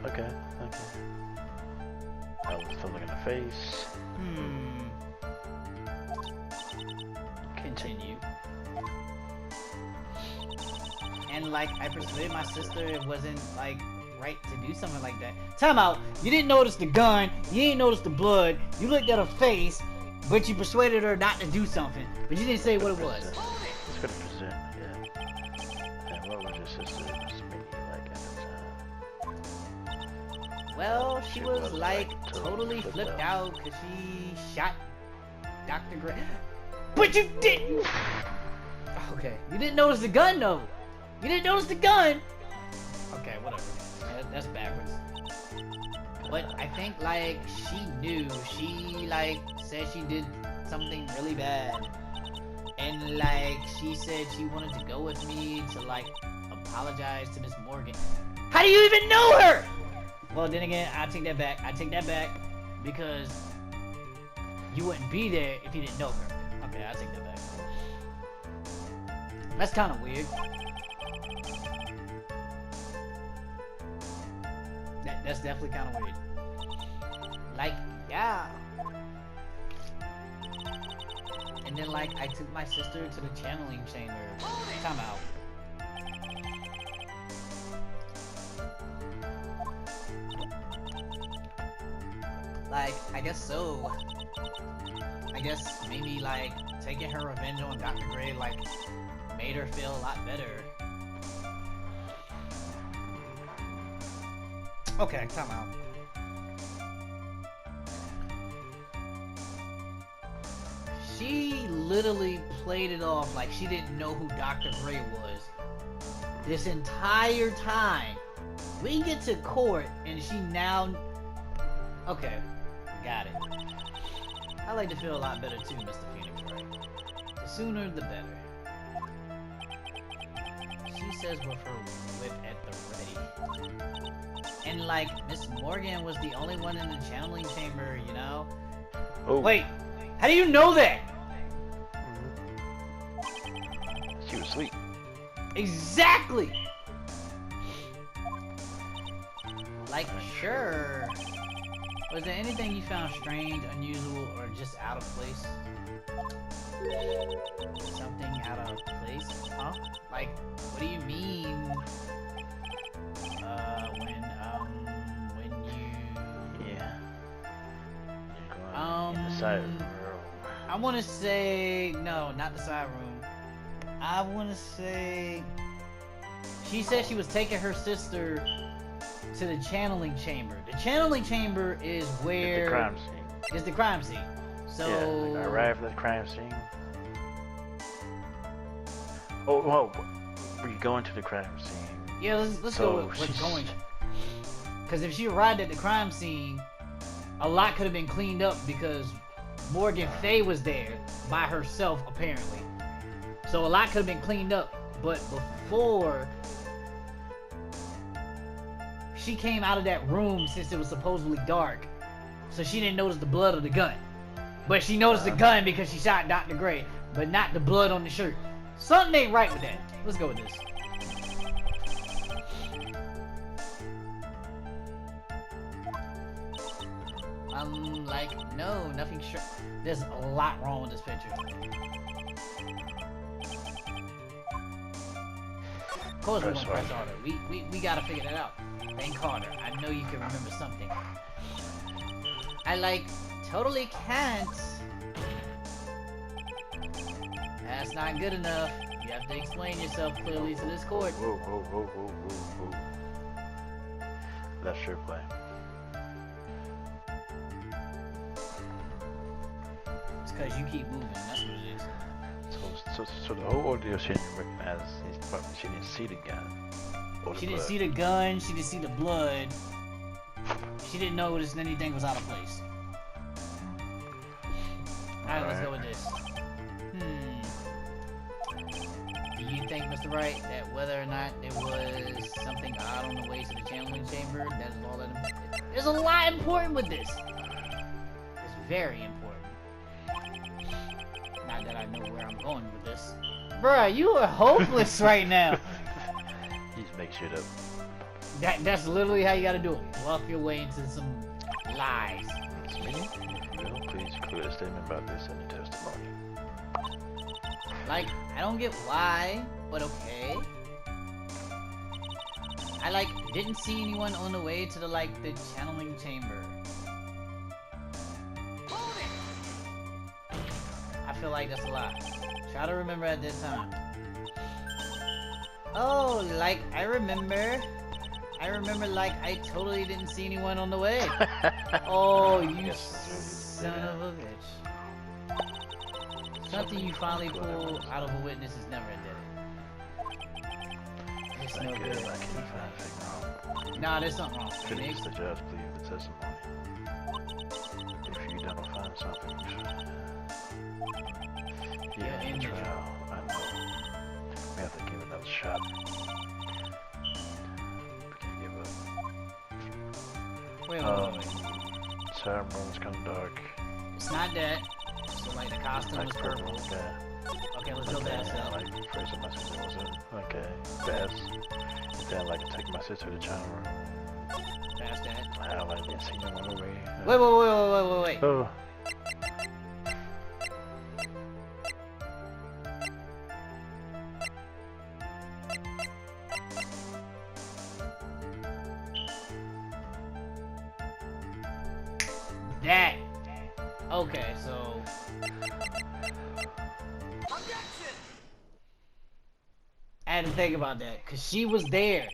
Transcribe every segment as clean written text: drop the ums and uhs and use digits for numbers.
Okay. I was still looking at the face. Continue. And like, I persuaded my sister it wasn't like right to do something like that. Time out. You didn't notice the gun. You didn't notice the blood. You looked at her face, but you persuaded her not to do something. But you didn't say what it was. It's 50%, yeah. And what was your sister's maybe like at the time? Well, she was like totally flipped out because she shot Dr. Gray. But you didn't! Okay, you didn't notice the gun though. You didn't notice the gun! Okay, whatever. That's backwards. But I think like she knew. She like said she did something really bad. And like she said she wanted to go with me to like apologize to Miss Morgan. How do you even know her? Well, then again, I take that back. I take that back because you wouldn't be there if you didn't know her. Okay, I take that back. That's kind of weird. That's definitely kind of weird. Like, yeah. And then, like, I took my sister to the channeling chamber. Time out. Like, I guess so. I guess maybe, like, taking her revenge on Dr. Gray, like, made her feel a lot better. Okay, time out. She literally played it off like she didn't know who Dr. Gray was. This entire time. We get to court and she now... Okay, got it. I like to feel a lot better too, Mr. Phoenix, right? The sooner the better. She says with her whip at the ready. And like, Miss Morgan was the only one in the channeling chamber, you know? Oh. Wait, how do you know that? She was asleep. Exactly! Like, sure. Was there anything you found strange, unusual, or just out of place? Something out of place? Huh? Like, what do you mean? When you... Yeah. You're going in the side room. I want to say... No, not the side room. I want to say... She said she was taking her sister to the channeling chamber. The channeling chamber is where... It's the crime scene. It's the crime scene. So... Yeah, like I arrived at the crime scene. Oh, well, were you going to the crime scene? Yeah, let's go with what's going. Because if she arrived at the crime scene, a lot could have been cleaned up because Morgan Fay was there by herself, apparently. So a lot could have been cleaned up. But before she came out of that room, since it was supposedly dark, so she didn't notice the blood of the gun. But she noticed the gun because she shot Dr. Gray, but not the blood on the shirt. Something ain't right with that. Let's go with this. Like, no, nothing sure. There's a lot wrong with this picture. Of course we're gonna press harder. We gotta figure that out. Think harder. I know you can remember something. I, like, totally can't. That's not good enough. You have to explain yourself clearly to this court. Whoa. That's your play. It's because you keep moving. That's what it is. So the whole ordeal she didn't recognize. She didn't see the gun. She didn't see the gun. She didn't see the blood. She didn't notice anything was out of place. Alright, let's go with this. Do you think, Mr. Wright, that whether or not there was something odd on the way to the channeling chamber, that is all that... There's a lot important with this. It's very important. Not that I know where I'm going with this. Bruh, you are hopeless right now. He just makes shit up. That's literally how you gotta do it. Bluff your way into some lies. Smitty, will please include a statement about this in your testimony. Like, I don't get why, but okay. I like didn't see anyone on the way to the the channeling chamber. I feel like that's a lie. Try to remember at that time. Oh, like I remember like I totally didn't see anyone on the way. Oh, you son of a bitch. Something you finally pull out of a witness is never a dead. It's no good. I can't find anything wrong. Nah, there's something wrong. Finish the judge, believe the testimony. If you don't find something, yeah, in the trial, I know. We have to give it another shot. We can't give up. Wait. Siren room's kind of dark. It's not that. So like the costume was purple. Yeah. Okay, let's go back up. Like phrasing my sister was in. Okay, fast. Then like take my sister to China room. Fast that. I like didn't see no other way. Wait. Oh. That. Okay, so. I had to think about that, because she was there.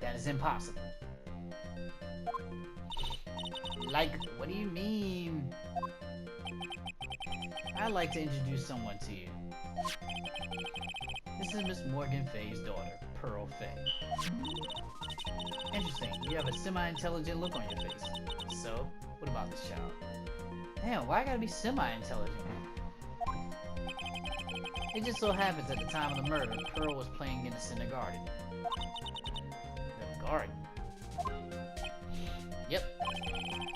That is impossible. Like, what do you mean? I'd like to introduce someone to you. This is Miss Morgan Faye's daughter, Pearl Faye. Interesting, you have a semi-intelligent look on your face. So, what about this child? Damn, why I gotta be semi-intelligent? It just so happens at the time of the murder, Pearl was playing innocent in the garden. The garden? Yep.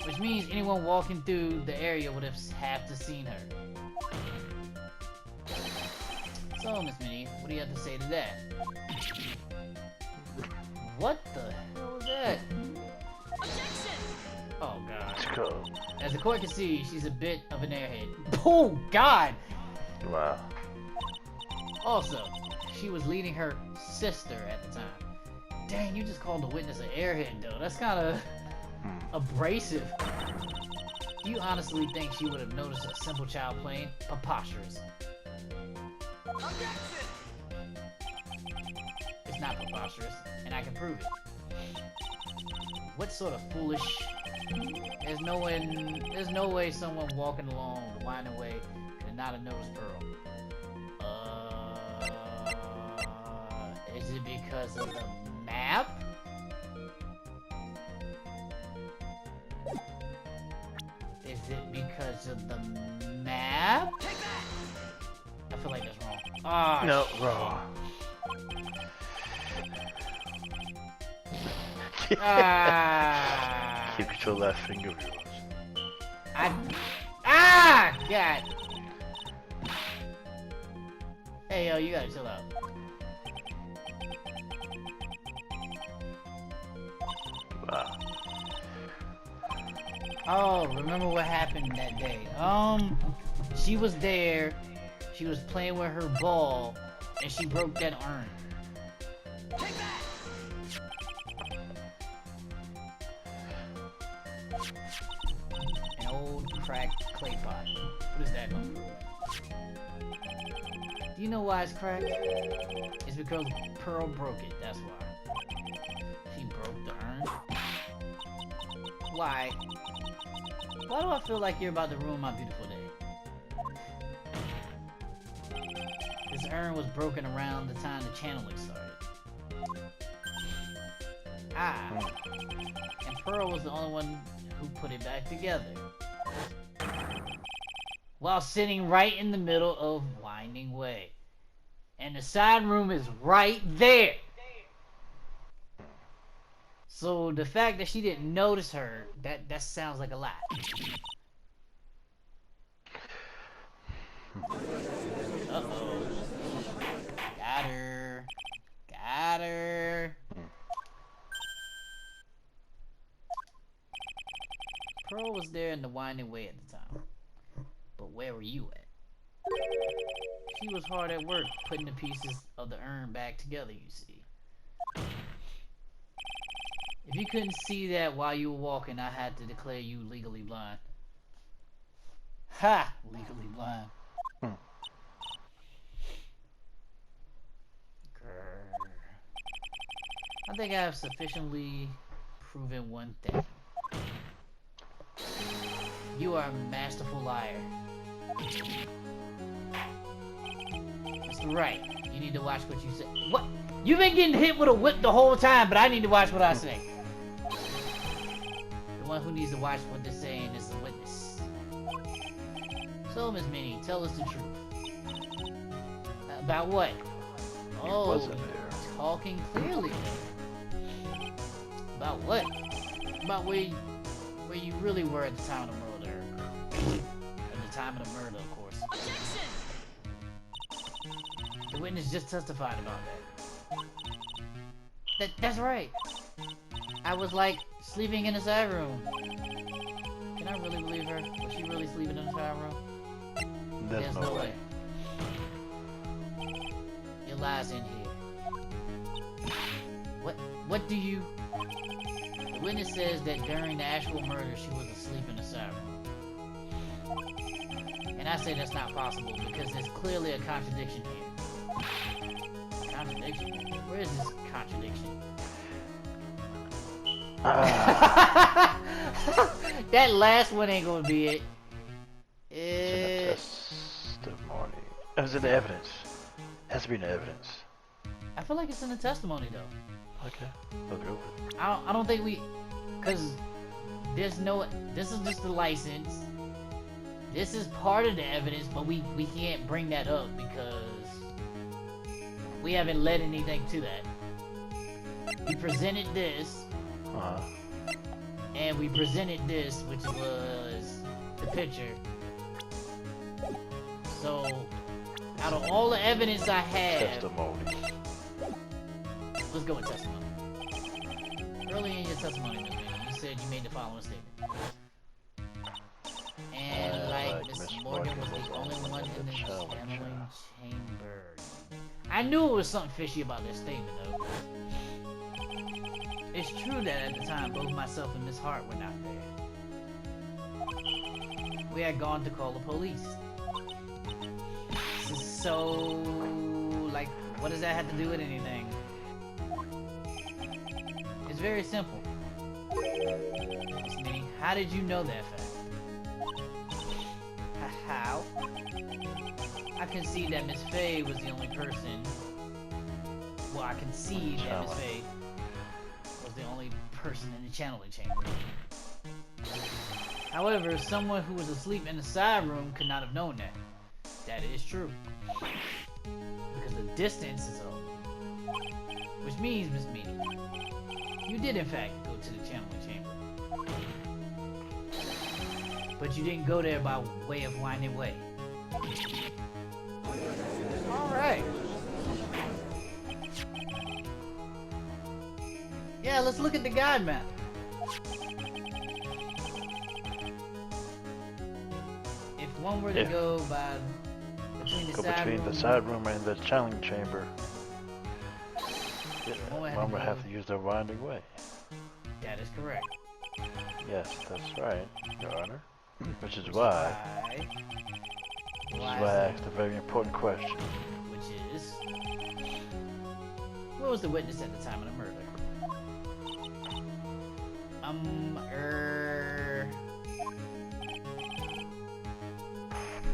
Which means anyone walking through the area would have to seen her. So, Miss Minnie, what do you have to say to that? What the hell is that? Objection! Oh god. As the court can see, she's a bit of an airhead. Oh god! Wow. Also, she was leading her sister at the time. Dang, you just called the witness an airhead though. That's kinda abrasive. Do you honestly think she would have noticed a simple child playing? Preposterous. Objection! It's not preposterous, and I can prove it. What sort of foolish... There's no way someone walking along the winding way could not have noticed Pearl. Is it because of the map? Is it because of the map? I feel like that's wrong. Ah, no, wrong. Keep control of that finger of yours. God. Hey, yo, you gotta chill out. Wow. Oh, remember what happened that day? She was there. She was playing with her ball, and she broke that urn. Take that! An old cracked clay pot. What is that gonna prove? Do you know why it's cracked? It's because Pearl broke it, that's why. She broke the urn? Why? Why do I feel like you're about to ruin my beautiful day? This urn was broken around the time the channeling started. And Pearl was the only one who put it back together. While sitting right in the middle of Winding Way. And the side room is right there! So the fact that she didn't notice her, that sounds like a lie. Uh-oh. Carl was there in the winding way at the time. But where were you at? She was hard at work putting the pieces of the urn back together, you see. If you couldn't see that while you were walking, I had to declare you legally blind. Ha! Legally blind. I think I have sufficiently proven one thing. You are a masterful liar. Mr. Wright, you need to watch what you say. What? You've been getting hit with a whip the whole time, but I need to watch what I say. The one who needs to watch what they're saying is the witness. So, Miss Minnie, tell us the truth. About what? Oh, talking clearly. About what? About where you really were at the time of the murder. At the time of the murder, of course. The witness just testified about that. That's right. I was like sleeping in the side room. Can I really believe her? Was she really sleeping in the side room? There's no way. Your lies in here. What do you... The witness says that during the actual murder she was asleep in the side room. And I say that's not possible because there's clearly a contradiction here. Contradiction? Where is this contradiction? That last one ain't gonna be it. Testimony. It's in the evidence. Has to be in the evidence. I feel like it's in the testimony though. Okay. Look over it. I don't think we, cause there's no. This is just the license. This is part of the evidence, but we can't bring that up because we haven't led anything to that. We presented this, and we presented this, which was the picture. So, out of all the evidence I have, testimony. Let's go with testimony. Early in your testimony, Ms. Minnie, you said you made the following statement. And like Miss Morgan was the only one in the channeling chamber. I knew it was something fishy about that statement, though. It's true that at the time, both myself and Miss Hart were not there. We had gone to call the police. So, like, what does that have to do with anything? It's very simple. Miss Minnie, how did you know that fact? How? I can see that Miss Faye was the only person. Well, I can see that Miss Faye was the only person in the channeling chamber. However, someone who was asleep in the side room could not have known that. That is true. Because the distance is over. Which means, Miss Minnie, you did in fact go to the channeling chamber. But you didn't go there by way of winding way. Alright. Yeah, let's look at the guide map. If one were to go by between the side room and the channeling chamber, one would have to use the winding way. That is correct. Yes, that's right, Your Honor. Which is why I asked a very important question. Which is, where was the witness at the time of the murder?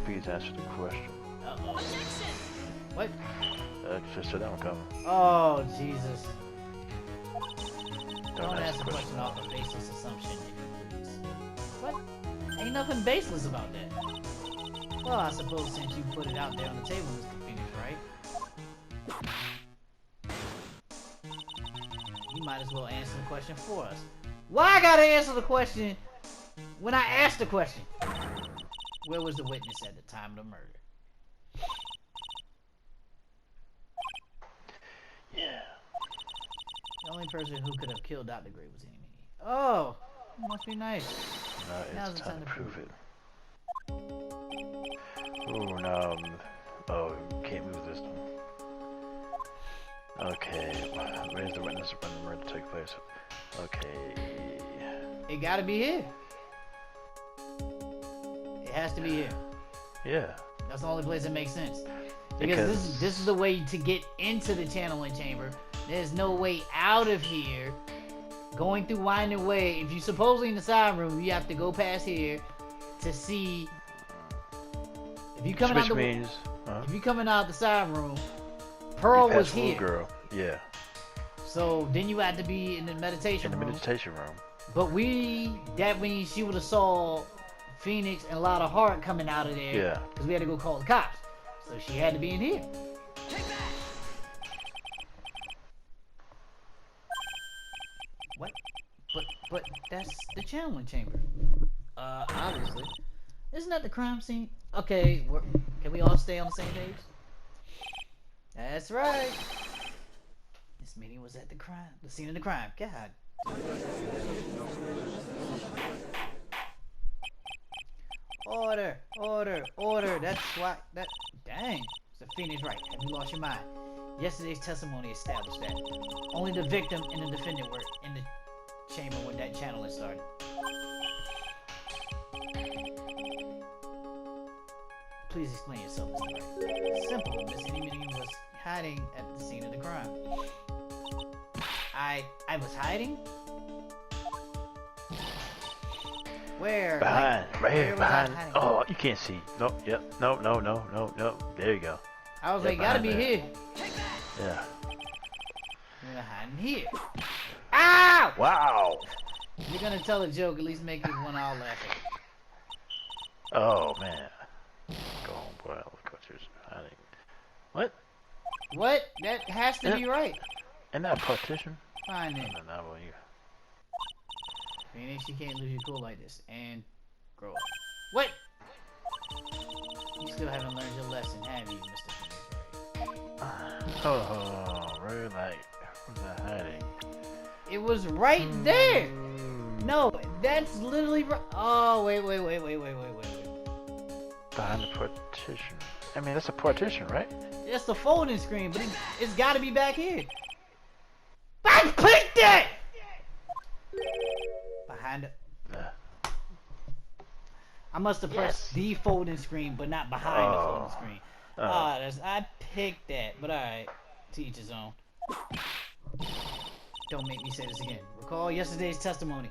Please answer the question. Uh-oh. What? Just said that one coming. Oh, Jesus. Don't ask the question off a baseless assumption, if you please. What? Ain't nothing baseless about that. Well, I suppose since you put it out there on the table, Mr. Phoenix, right? You might as well answer the question for us. Why I gotta answer the question when I asked the question? Where was the witness at the time of the murder? Yeah. The only person who could have killed Dr. Gray was Amy. Oh, must be nice. Now it's time to prove it. Ooh, no. Oh, can't move this one. Okay, raise the witness when the murder took place. Okay. It gotta be here. It has to be here. Yeah. That's the only place that makes sense. Because this is the way to get into the channeling chamber. There's no way out of here. Going through Winding Way. If you supposedly in the side room, you have to go past here to see. If you coming out if you coming out the side room, Pearl was here. Girl. Yeah. So then you had to be in the meditation room. Meditation room. But that means she would have saw Phoenix and a lot of heart coming out of there. Yeah. Because we had to go call the cops. So she had to be in here. What? But that's the channeling chamber. Obviously. Isn't that the crime scene? Okay, can we all stay on the same page? That's right. This meeting was at the scene of the crime. God. Order. That's why. Dang. It's a Phoenix Wright. Have you lost your mind? Yesterday's testimony established that only the victim and the defendant were in the chamber when that channeling started. Please explain yourself, Mr. Wright. Simple. Miss Annie was hiding at the scene of the crime. I was hiding? Where? Behind. Right here. Behind. Hiding? Oh, you can't see. Nope. Yep. No. There you go. I was like, gotta be here. Yeah. You're hiding here. Ow! Wow. If you're gonna tell a joke, at least make it one I'll laugh at. Oh, man. Go home, boy. Look what you're hiding. What? What? That has to be right. Isn't that a partition? Fine then. No, well, you... Phoenix, you can't lose your cool like this. And grow up. What? You still haven't learned your lesson, have you, Mr. Phoenix? Oh, really? Like, where's that hiding? It was right there. No, that's literally right. Oh, wait. Behind the partition. I mean, that's a partition, right? That's the folding screen, but it's got to be back here. I clicked it! Behind it. I must have pressed the folding screen, but not behind the folding screen. I picked that, but alright. To each his own. Don't make me say this again. Recall yesterday's testimony.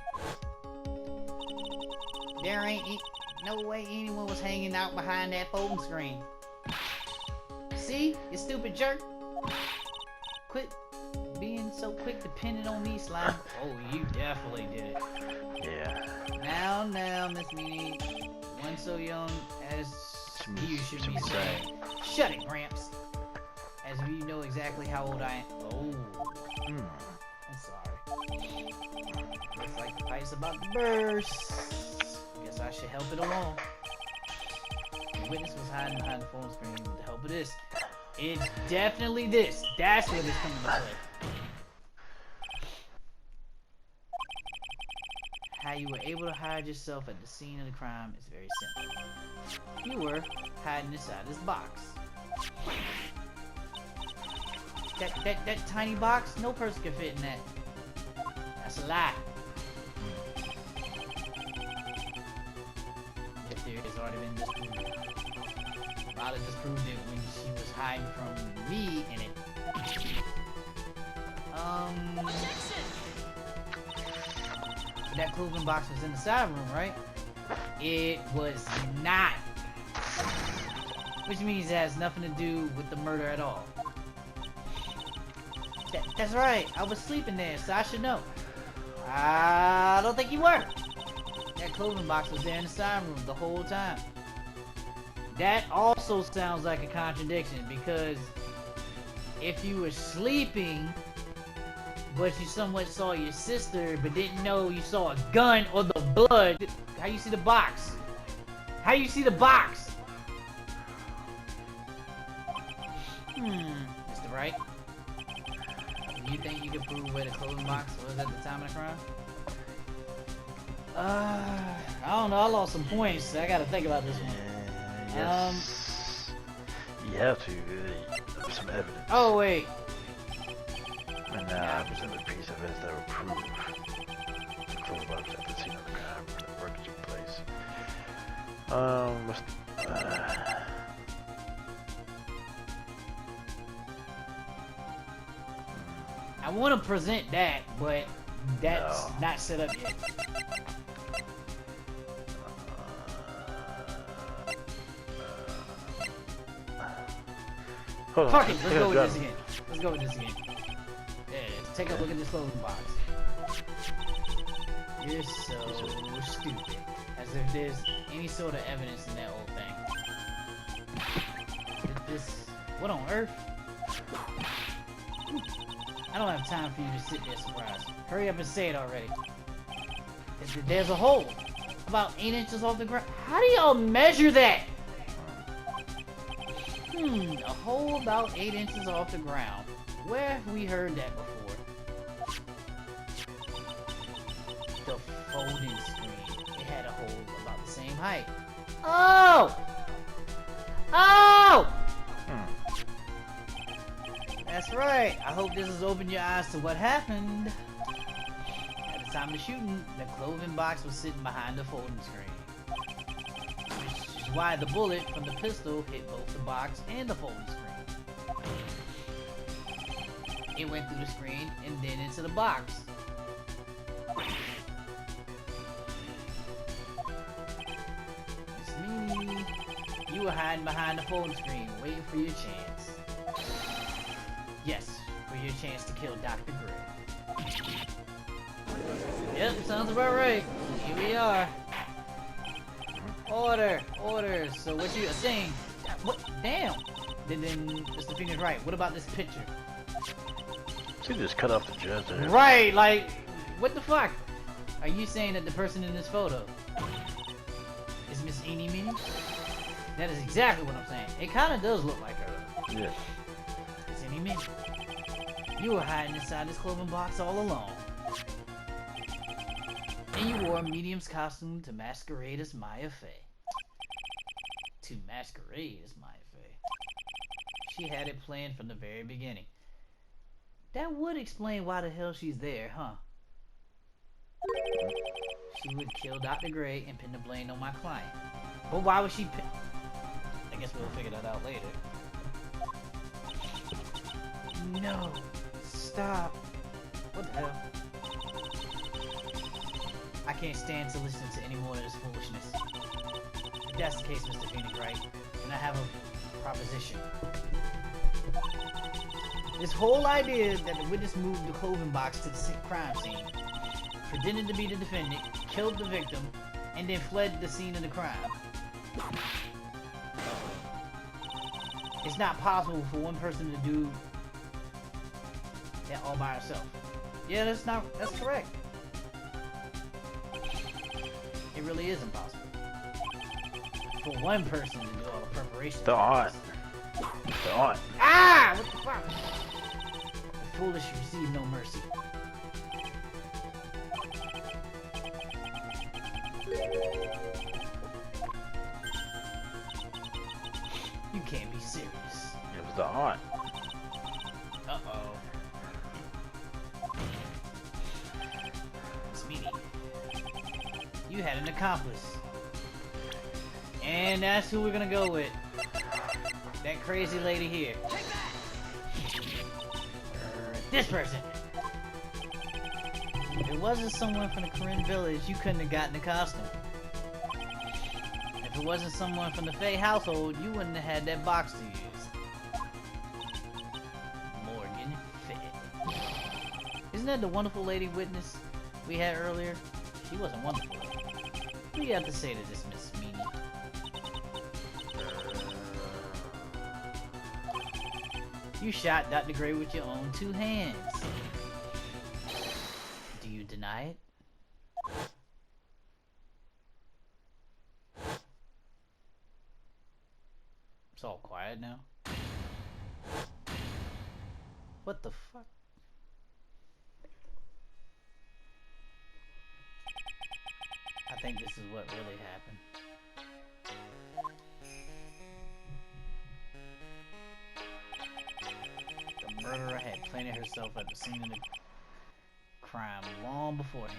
There ain't no way anyone was hanging out behind that folding screen. See, you stupid jerk. Quit being so quick depending on me, Slime. Oh, you definitely did it. Yeah. Now, Miss Meanie, one so young as you should be saying. Shut it, Gramps. As if you know exactly how old I am. Oh. I'm sorry. Looks like the pipe's about to burst. Guess I should help it along. The witness was hiding behind the phone screen with the help of this. It's definitely this. That's where this comes into play. How you were able to hide yourself at the scene of the crime is very simple. You were hiding inside this box. That tiny box, no person can fit in that. That's a lie. Your theory has already been disproven. Lala disproved it when she was hiding from me in it. That clothing box was in the side room, right? It was not. Which means it has nothing to do with the murder at all. That's right. I was sleeping there, so I should know. I don't think you were. That clothing box was there in the side room the whole time. That also sounds like a contradiction, because if you were sleeping, but you somewhat saw your sister, but didn't know you saw a gun or the blood, how you see the box? How you see the box? Mr. Wright, do you think you can prove where the clothing box was at the time of the crime? I don't know. I lost some points. I gotta think about this one. Yes. You have to. Some evidence. Oh wait. And now I present a piece of evidence that will prove the clone box at the scene of the crime where the murder took place. What's I want to present that, but that's not set up yet. Hold on. Fuck it, let's go with this again. Let's go with this again. Yeah, take a look at this clothing box. You're so stupid. As if there's any sort of evidence in that old thing. This... What on earth? I don't have time for you to sit there surprised. Hurry up and say it already. There's a hole. About 8 inches off the ground. How do y'all measure that? A hole about 8 inches off the ground. Where have we heard that before? The folding screen. It had a hole about the same height. Oh! Oh! That's right. I hope this has opened your eyes to what happened. At the time of the shooting, the clothing box was sitting behind the folding screen. Which is why the bullet from the pistol hit both the box and the folding screen. It went through the screen and then into the box. It's me. You were hiding behind the folding screen, waiting for your chance. Yes, for your chance to kill Dr. Gray. Yep, sounds about right. Here we are. Order, order. So what you saying? What? Damn. Then Mr. Phoenix, right. What about this picture? So you just cut off the judge there. Right, like, what the fuck? Are you saying that the person in this photo is Miss Eenie Meenie? That is exactly what I'm saying. It kind of does look like her. Yeah. It's Eenie Meenie. You were hiding inside this clothing box all along. And you wore a medium's costume to masquerade as Maya Fey. To masquerade as Maya Fey. She had it planned from the very beginning. That would explain why the hell she's there, huh? She would kill Dr. Gray and pin the blame on my client. But why would she pin... I guess we'll figure that out later. No. Stop. What the hell? I can't stand to listen to any more of this foolishness. If that's the case, Mr. Phoenix, right? Then I have a proposition. This whole idea that the witness moved the clothing box to the crime scene, pretended to be the defendant, killed the victim, and then fled the scene of the crime. It's not possible for one person to do that all by herself. Yeah, that's correct. It really is impossible. For one person to do all the preparation. The aunt. The aunt. Ah! What the fuck? The foolish receive no mercy. You can't be serious. It was the aunt. Uh-oh. Speedy. You had an accomplice. And that's who we're gonna go with. That crazy lady here. This person. If it wasn't someone from the Corinne village, you couldn't have gotten the costume. If it wasn't someone from the Faye household, you wouldn't have had that box to use. Morgan Faye. Isn't that the wonderful lady witness we had earlier? She wasn't wonderful. What do you have to say to this, Miss Meanie? You shot Dr. Gray with your own 2 hands. Do you deny it? It's all quiet now. What the fuck? think this is what really happened. The murderer had planted herself at the scene of the crime long beforehand.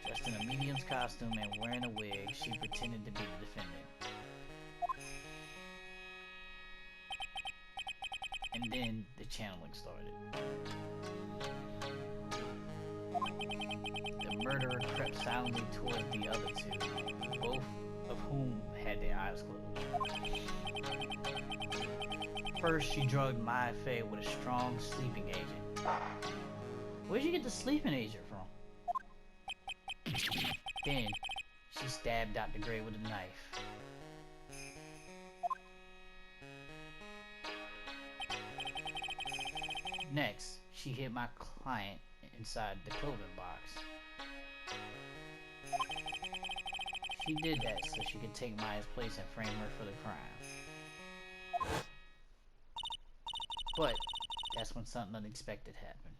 Dressed in a medium's costume and wearing a wig, she pretended to be the defendant. And then the channeling started. The murderer crept silently towards the other two, both of whom had their eyes closed. First, she drugged Maya Fey with a strong sleeping agent. Where'd you get the sleeping agent from? Then, she stabbed Dr. Gray with a knife. Next, she hid my client inside the clothing box. She did that so she could take Maya's place and frame her for the crime. But that's when something unexpected happened.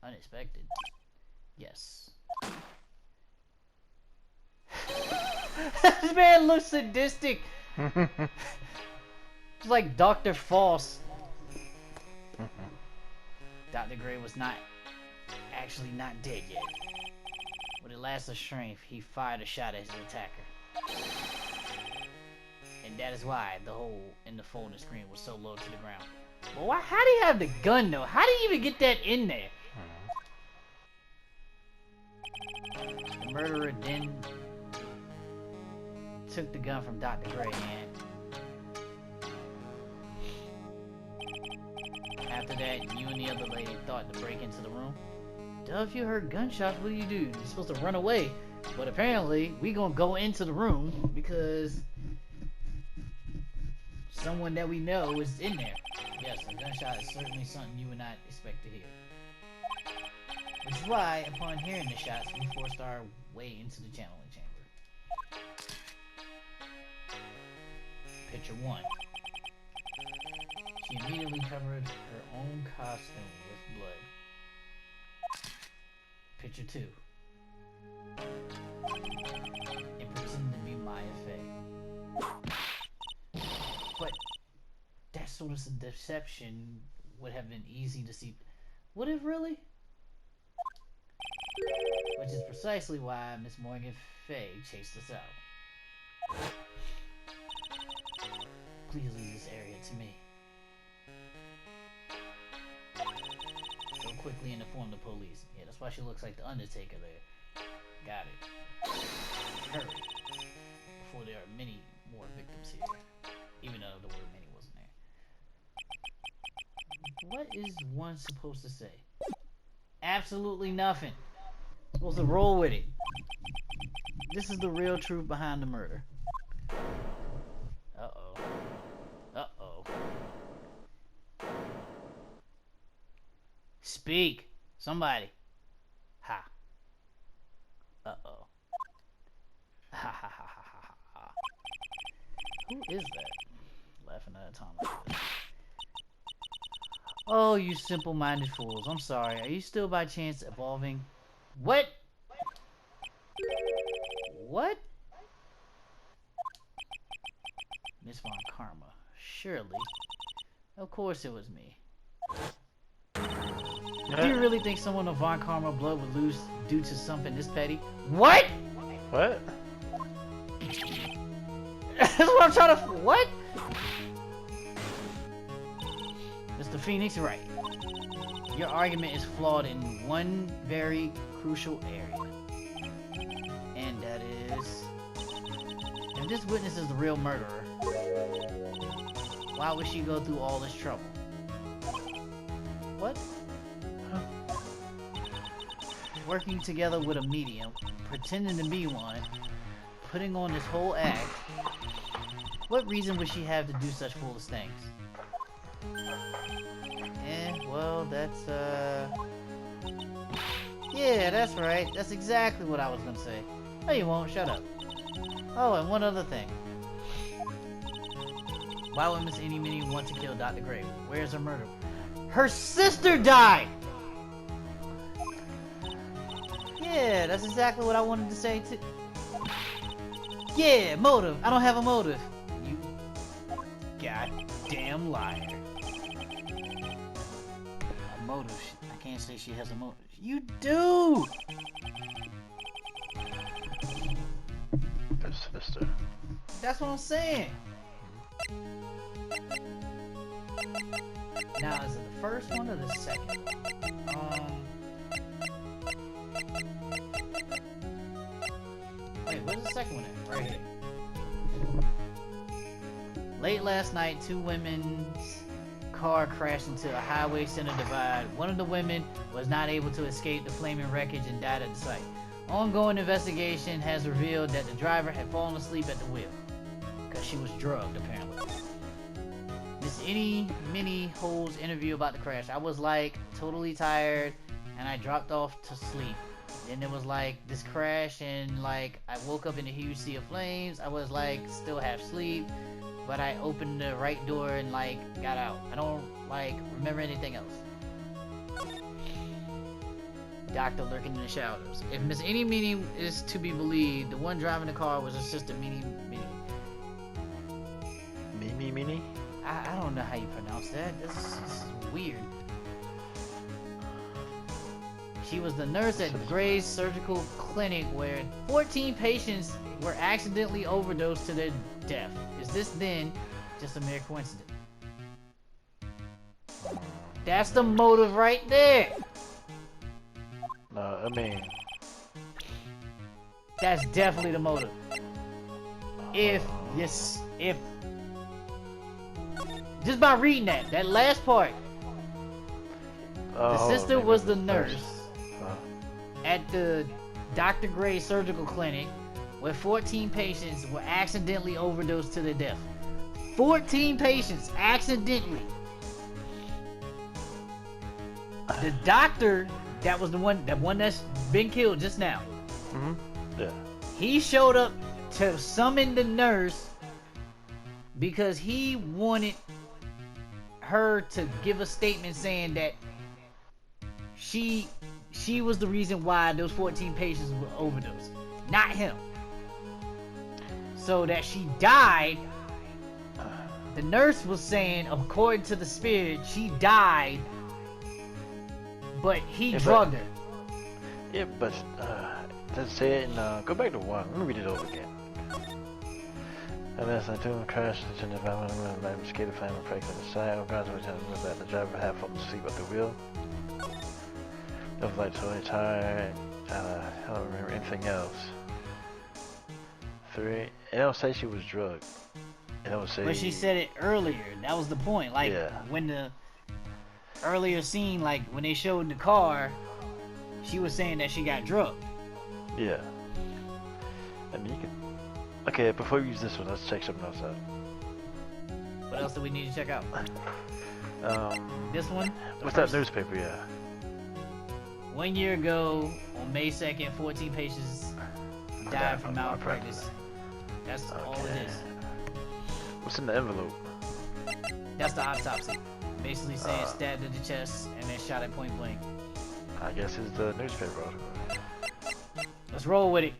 Unexpected? Yes. This man looks sadistic. It's like Dr. False. Dr. Gray was actually not dead yet. With his last of strength, he fired a shot at his attacker. And that is why the hole in the folding screen was so low to the ground. But why? How do you have the gun though? How do you even get that in there? The murderer then took the gun from Dr. Gray and after that, you and the other lady thought to break into the room. Duh, if you heard gunshots, what do? You're supposed to run away. But apparently, we gonna go into the room because someone that we know is in there. Yes, a gunshot is certainly something you would not expect to hear. Which is why, upon hearing the shots, we forced our way into the channeling chamber. Picture 1. She immediately covered her own costume with blood. Picture 2. And pretended to be Maya Fey. But that sort of deception would have been easy to see. Would it really? Which is precisely why Miss Morgan Fey chased us out. Please leave this area to me. Go quickly and inform the police. Yeah, that's why she looks like the Undertaker there. Got it. Hurry. Before there are many more victims here. Even though the word many wasn't there. What is one supposed to say? Absolutely nothing. Supposed to roll with it. This is the real truth behind the murder. Uh-oh. Uh-oh. Speak. Somebody. Ha. Uh-oh. Ha ha ha ha ha ha. Who is that? Laughing at a time like this. Oh, you simple-minded fools. I'm sorry. Are you still by chance evolving? What? What? Miss Von Karma. Surely. Of course it was me. Do you really think someone of Von Karma blood would lose due to something this petty? What? What? That's what I'm trying to... What? Mr. Phoenix, right. Your argument is flawed in one very crucial area. And that is... If this witness is the real murderer, why would she go through all this trouble? What? Working together with a medium, pretending to be one, putting on this whole act. What reason would she have to do such foolish things? Well, that's, yeah, that's right. That's exactly what I was gonna say. No, you won't. Shut up. Oh, and one other thing. Why would Miss Eeny Meeny want to kill Dr. Gray? Where's her murder? Her sister died! Yeah, that's exactly what I wanted to say too. Yeah, motive. I don't have a motive. You goddamn liar. A motive. I can't say she has a motive. You do! Her sister. That's what I'm saying. Now, is it the first one or the second one? Wait, where's the second one at? Right here. Late last night, two women's car crashed into a highway center divide. One of the women was not able to escape the flaming wreckage and died at the site. Ongoing investigation has revealed that the driver had fallen asleep at the wheel. Because she was drugged, apparently. Miss Minnie holds interview about the crash. I was like totally tired and I dropped off to sleep. Then there was like this crash and like I woke up in a huge sea of flames. I was like still half asleep, but I opened the right door and like got out. I don't like remember anything else. Doctor lurking in the shadows. If Miss Minnie is to be believed, the one driving the car was her sister Minnie. Minnie? I don't know how you pronounce that. This is weird. She was the nurse at Gray's surgical clinic where 14 patients were accidentally overdosed to their death. Is this then just a mere coincidence? That's the motive right there. No, I mean... That's definitely the motive. If just by reading that last part. The sister was the nurse at the Dr. Gray surgical clinic where 14 patients were accidentally overdosed to their death. 14 patients accidentally. The doctor that was the one that's been killed just now. Mm-hmm. Yeah. He showed up to summon the nurse because he wanted her to give a statement saying that she was the reason why those 14 patients were overdosed, not him. So that she died. The nurse was saying, according to the spirit, she died, but he drugged her. Yeah, but let's say it and go back to 1. Let me read it over again. And as I do crash into the environment, I'm scared of finding breaks on the side. I'm glad to that the driver had fallen asleep at the wheel. I was like totally tired. I don't remember anything else. 3. It don't say she was drugged. It don't say. But she said it earlier. That was the point. Like yeah. When the earlier scene, like when they showed the car, she was saying that she got drugged. Yeah. I mean, you can. Okay, before we use this one, let's check something else out. What else do we need to check out? This one? What's that newspaper? Yeah. 1 year ago, on May 2nd, 14 patients died from malpractice. That's all it is. What's in the envelope? That's the autopsy. Basically saying stabbed in the chest and then shot at point blank. I guess it's the newspaper article. Let's roll with it.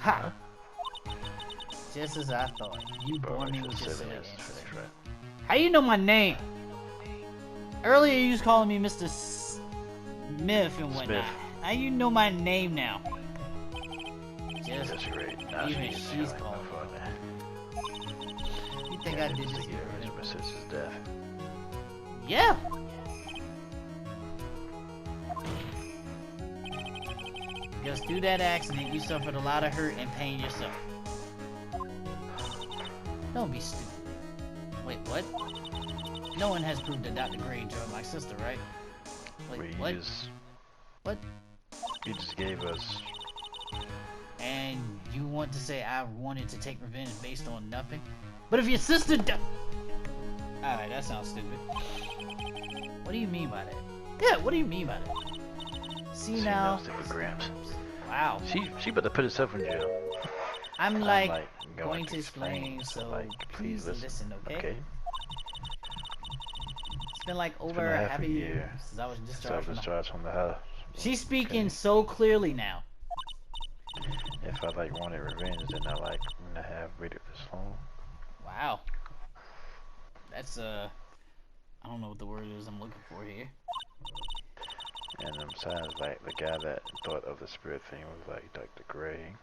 Ha! Just as I thought. You bore me with your silly answer. How you know my name? Earlier you was calling me Mr. Smith and whatnot. How you know my name now? Just that's great. Even she's calling me. You think I did this to my sister's death? Yeah. Just through that accident, you suffered a lot of hurt and pain yourself. Don't be stupid. Wait, what? No one has proved that Dr. Gray drugged my sister, right? Wait, what? What? You just gave us... And you want to say I wanted to take revenge based on nothing? But if your sister Alright, that sounds stupid. What do you mean by that? Yeah, what do you mean by that? See now... Wow. She better put herself in jail. I'm like going to explain, so like, please listen, okay? It's been like over a half a year since I was discharged from the She's speaking so clearly now. If I like wanted revenge, then I like wouldn't have waited this long. Wow. That's I don't know what the word is I'm looking for here. And besides, like the guy that thought of the spirit thing was like Dr. Gray.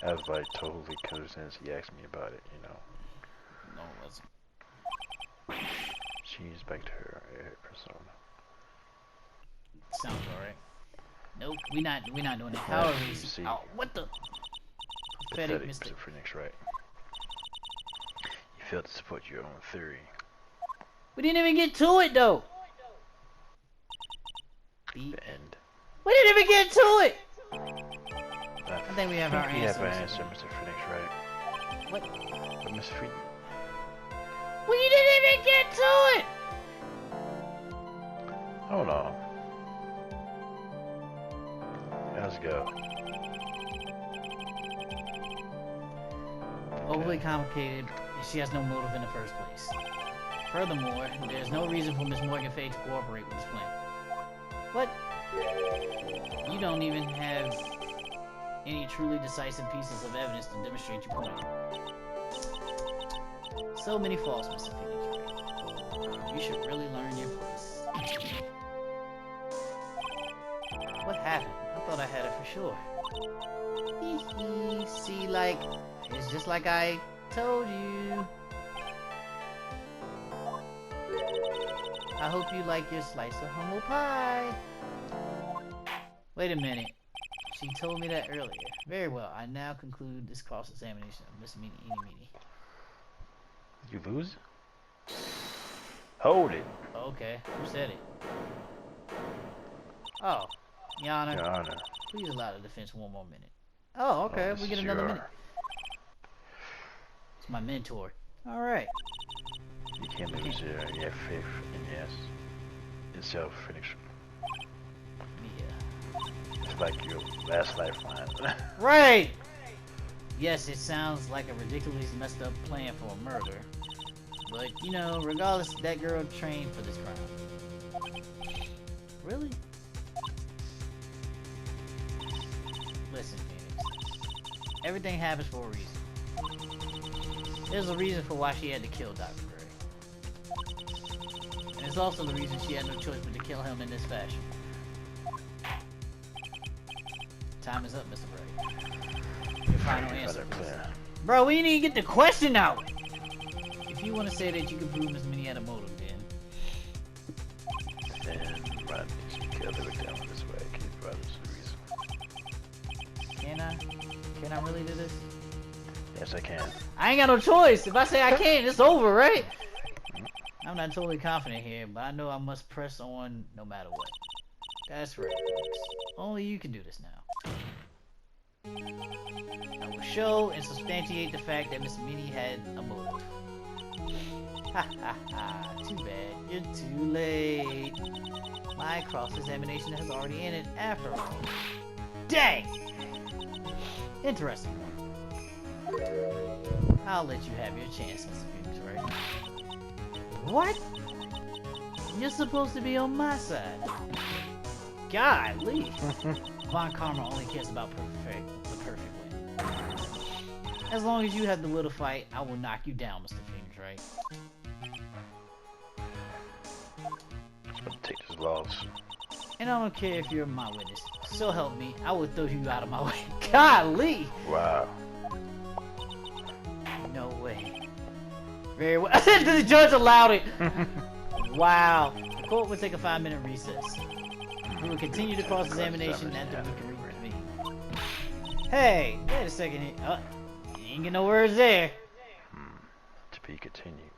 I was like totally coincidence he asked me about it, you know. No, it wasn't. She's back to her persona. Sounds alright. Nope, we not doing it. However, see, oh, what the pathetic mistake. Mr. Phoenix, right? You failed to support your own theory. We didn't even get to it though. The end. We didn't even get to it. I think we have our answer. We have our answer, Mr. Phoenix, right? What? But Mr. Phoenix. We didn't even get to it. Hold on. Let's go. Overly complicated, and she has no motive in the first place. Furthermore, there's no reason for Miss Morgan Fay to cooperate with this plan. What? You don't even have any truly decisive pieces of evidence to demonstrate your point. So many faults, Mr. Phoenix. You should really learn your place. What happened? I thought I had it for sure. See, like, it's just like I told you. I hope you like your slice of humble pie. Wait a minute. She told me that earlier. Very well. I now conclude this cross-examination of Miss Meanie Eenie Meenie. You lose? Hold it. Okay. Who said it? Oh. Your Honor. Your Honor. Please allow the defense one more minute. Oh, okay. We get another minute. It's my mentor. Alright. You can't lose your faith in yourself, Phoenix. Yeah. It's like your last lifeline. Right! Yes, it sounds like a ridiculously messed up plan for a murder. But, you know, regardless, that girl trained for this crime. Really? Listen, Phoenix. Everything happens for a reason. There's a reason for why she had to kill Dr. Gray. And it's also the reason she had no choice but to kill him in this fashion. Time is up, Mr. Wright. Your final answer, please. Bro, we didn't even get the question out! If you want to say that you can prove Miss Minnie had a motive, then... Then, Rodney should kill the victim this way. Can you provide us a reason? Can I? Can I really do this? Yes, I can. I ain't got no choice. If I say I can't, it's over, right? I'm not totally confident here, but I know I must press on no matter what. That's right, folks. Only you can do this now. I will show and substantiate the fact that Miss Minnie had a motive. Ha ha ha. Too bad. You're too late. My cross-examination has already ended after all. Dang! Interesting. I'll let you have your chance, Mr. Phoenix, right? What? You're supposed to be on my side. Golly. Von Karma only cares about the perfect win. As long as you have the will to fight, I will knock you down, Mr. Phoenix, right? I'm gonna take this loss. And I don't care if you're my witness. So help me, I will throw you out of my way. Golly! Wow. No way. Very well. The judge allowed it! Wow. The court will take a 5-minute recess. We will continue the cross-examination after we can reconvene. Hey, wait a second here. You ain't get no words there. To be continued.